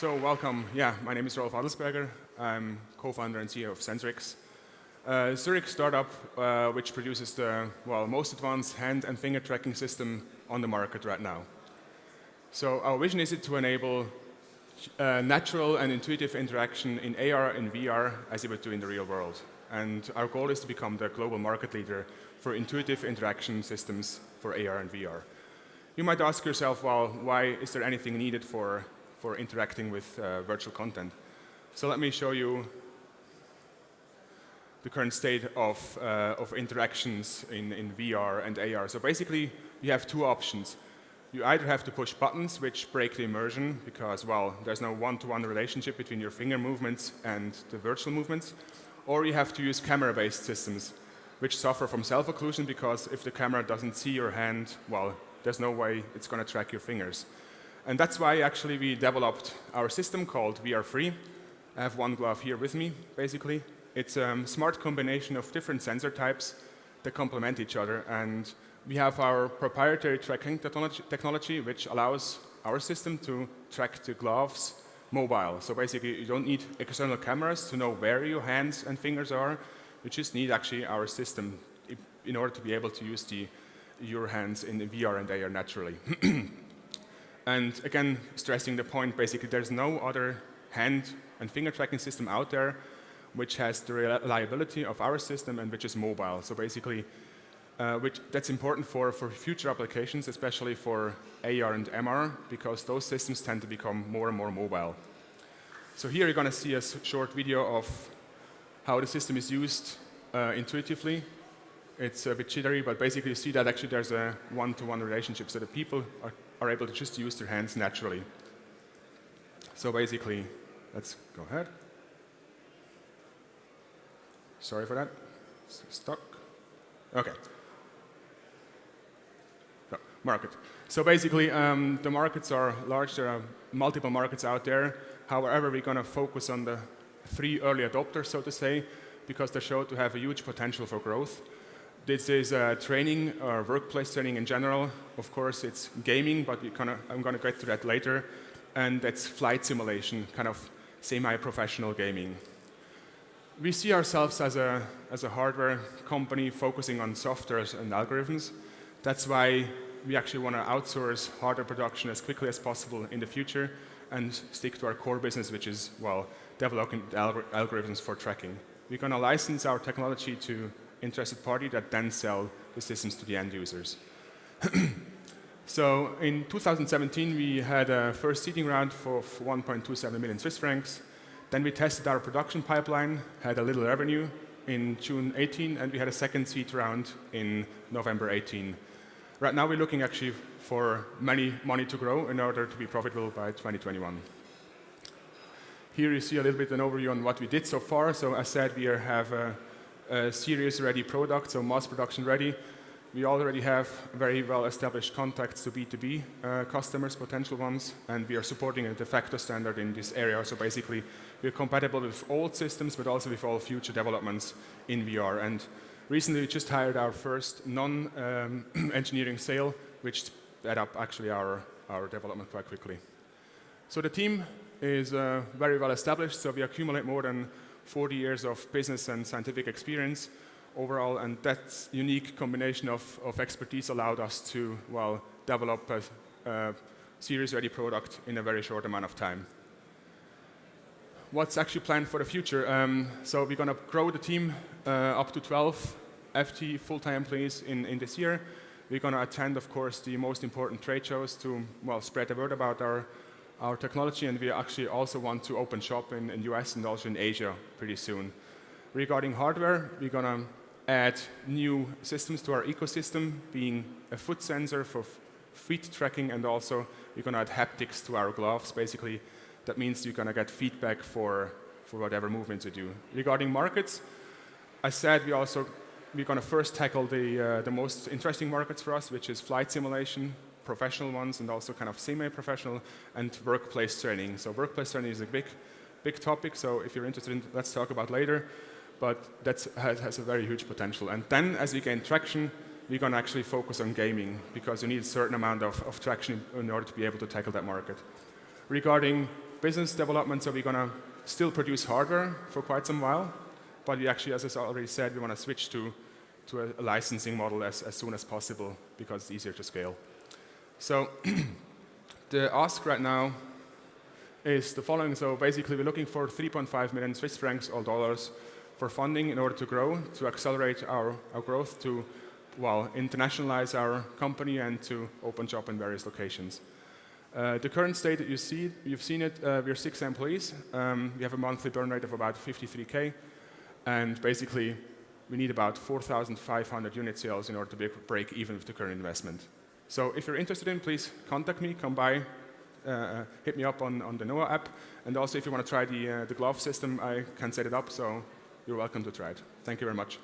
So welcome. Yeah, my name is Rolf Adelsberger. I'm co-founder and CEO of Sensoryx. Zurich startup which produces the most advanced hand and finger tracking system on the market right now. So our vision is to enable natural and intuitive interaction in AR and VR as you would do in the real world. And our goal is to become the global market leader for intuitive interaction systems for AR and VR. You might ask yourself, well, why is there anything needed for interacting with virtual content? So let me show you the current state of interactions in VR and AR. So basically, you have two options. You either have to push buttons which break the immersion because, well, there's no one-to-one relationship between your finger movements and the virtual movements, or you have to use camera-based systems which suffer from self-occlusion because if the camera doesn't see your hand, well, there's no way it's going to track your fingers. And that's why actually we developed our system called VR3. I have one glove here with me, basically. It's a smart combination of different sensor types that complement each other. And we have our proprietary tracking technology, which allows our system to track the gloves mobile. So basically, you don't need external cameras to know where your hands and fingers are. You just need actually our system in order to be able to use your hands in VR and AR naturally. And again, stressing the point, basically, there's no other hand and finger tracking system out there which has the reliability of our system and which is mobile. So basically, that's important for future applications, especially for AR and MR, because those systems tend to become more and more mobile. So here you're going to see a short video of how the system is used intuitively. It's a bit jittery, but basically you see that actually there's a one-to-one relationship, so the people are able to just use their hands naturally. So basically, let's go ahead. Sorry for that. Stuck. Okay. No, market. So basically, the markets are large. There are multiple markets out there. However, we're going to focus on the 3 early adopters, so to say, because they show to have a huge potential for growth. This is training or workplace training in general. Of course, it's gaming, but I'm going to get to that later. And that's flight simulation, kind of semi-professional gaming. We see ourselves as a hardware company focusing on softwares and algorithms. That's why we actually want to outsource hardware production as quickly as possible in the future and stick to our core business, which is, well, developing algorithms for tracking. We're going to license our technology to interested party that then sell the systems to the end users. So in 2017, we had a first seeding round for 1.27 million Swiss francs. Then we tested our production pipeline, had a little revenue in June 18, and we had a second seed round in November 18. Right now, we're looking actually for money to grow in order to be profitable by 2021. Here you see a little bit an overview on what we did so far. So as said, we have a series-ready product, so mass production ready. We already have very well-established contacts to B2B customers, potential ones, and we are supporting a de facto standard in this area. So basically, we're compatible with old systems, but also with all future developments in VR. And recently, we just hired our first non-engineering sale, which sped up actually our development quite quickly. So the team is very well established, so we accumulate more than 40 years of business and scientific experience overall, and that unique combination of expertise allowed us to, well, develop a series-ready product in a very short amount of time. What's actually planned for the future? So we're going to grow the team up to 12 FT full-time employees in this year. We're going to attend, of course, the most important trade shows to, well, spread the word about our technology, and we actually also want to open shop in US and also in Asia pretty soon. Regarding hardware, we're going to add new systems to our ecosystem, being a foot sensor for feet tracking, and also we're going to add haptics to our gloves. Basically, that means you're going to get feedback for whatever movements you do. Regarding markets, I said we're going to first tackle the most interesting markets for us, which is flight simulation, professional ones, and also kind of semi-professional, and workplace training. So workplace training is a big topic, so if you're interested in it, let's talk about later. But that has a very huge potential. And then, as we gain traction, we're going to actually focus on gaming, because you need a certain amount of traction in order to be able to tackle that market. Regarding business development, so we're going to still produce hardware for quite some while, but we actually, as I already said, we want to switch to a licensing model as soon as possible because it's easier to scale. So the ask right now is the following. So basically, we're looking for 3.5 million Swiss francs or dollars for funding in order to grow, to accelerate our growth, to internationalize our company and to open shop in various locations. The current state that you've seen it, we're 6 employees. We have a monthly burn rate of about 53K, and basically we need about 4,500 unit sales in order to break even with the current investment. So if you're interested in, please contact me, come by, hit me up on the NOAH app, and also if you want to try the glove system, I can set it up, so you're welcome to try it. Thank you very much.